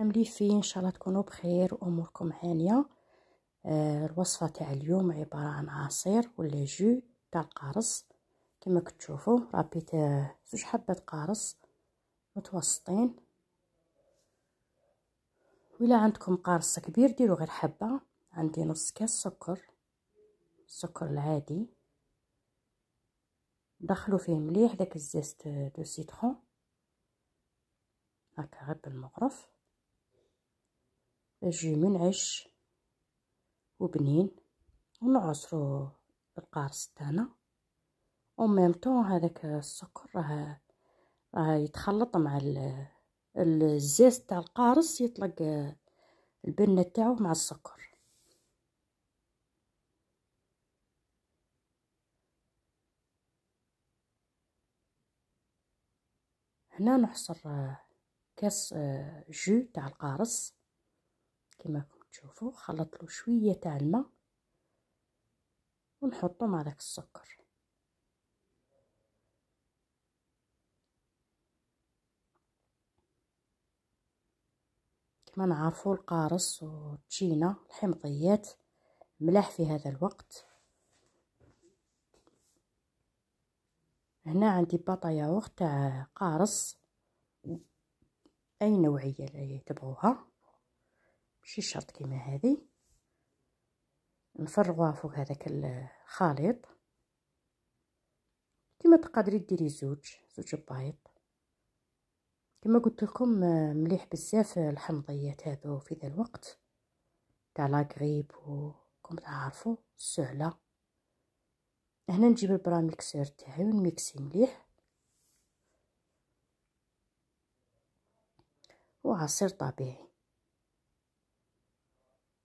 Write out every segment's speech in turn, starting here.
مليفين ان شاء الله تكونوا بخير واموركم هانيه. الوصفه تاع اليوم عباره عن عصير ولا جو تاع القارص. كما كتشوفوا ربيت زوج حبات قارص متوسطين، ولا عندكم قارص كبير ديروا غير حبه. عندي نص كاس سكر، السكر العادي، دخلوا فيه مليح داك الزيت دو سيترون هكا غير بالمغرف. يجي منعش وبنين، ونعصروا القارص تاعنا او ميم طون. هذاك السكر راه يتخلط مع الزيت تاع القارص، يطلق البنه تاعو مع السكر. هنا نحصر كاس جو تاع القارص كما راكم تشوفوا. خلط له شويه تاع الماء ونحطو مع داك السكر. كما نعرفوا القارص والتشينه الحمضيات ملاح في هذا الوقت. هنا عندي باطا ياغورت تاع قارص، اي نوعيه اللي تبغوها، ماشي شرط كيما هذه. نفرغوها فوق هذاك الخليط. كما تقدري ديري زوج بيض. كما قلت لكم مليح بزاف الحمضيات هذو في ذا الوقت تاع لاغريب وكم تعرفوا السعله. هنا نجيب البراميكسور تاعي ونميكسي مليح، وعصير طبيعي.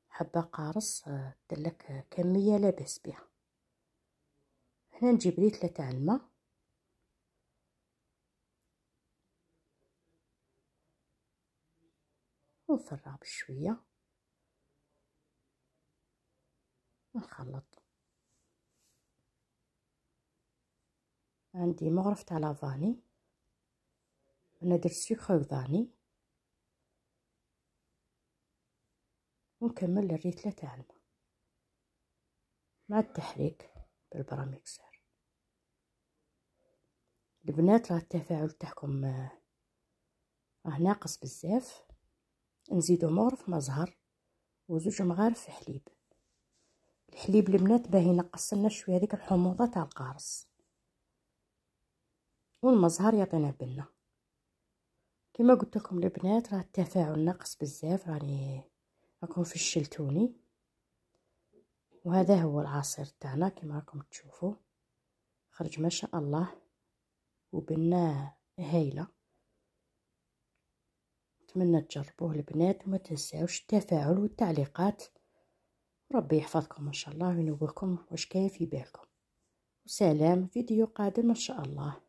حبه قارص دلك كميه لاباس بها. هنا نجيب ليتله تاع الماء ونفرغ بشويه ونخلط. عندي مغرف تاع لافاني، انا درت سكر فاني، ونكمل الريتله تاع الماء مع التحريك بالبراميكسور. البنات راه التفاعل تاعكم راه ناقص بزاف. نزيدو مغرف ما زهر وزوج مغارف حليب. الحليب البنات باه ينقص لنا شويه هذيك الحموضه تاع القارص، والمزهر يعطينا بنه. كما قلت لكم البنات راه التفاعل ناقص بزاف، راكم فشلتوني. وهذا هو العصير تاعنا كما راكم تشوفوا، خرج ما شاء الله وبنه هايله. نتمنى تجربوه البنات وما تنساوش التفاعل والتعليقات. ربي يحفظكم ان شاء الله وينولكم واش كاين في بالكم. وسلام، فيديو قادم ان شاء الله.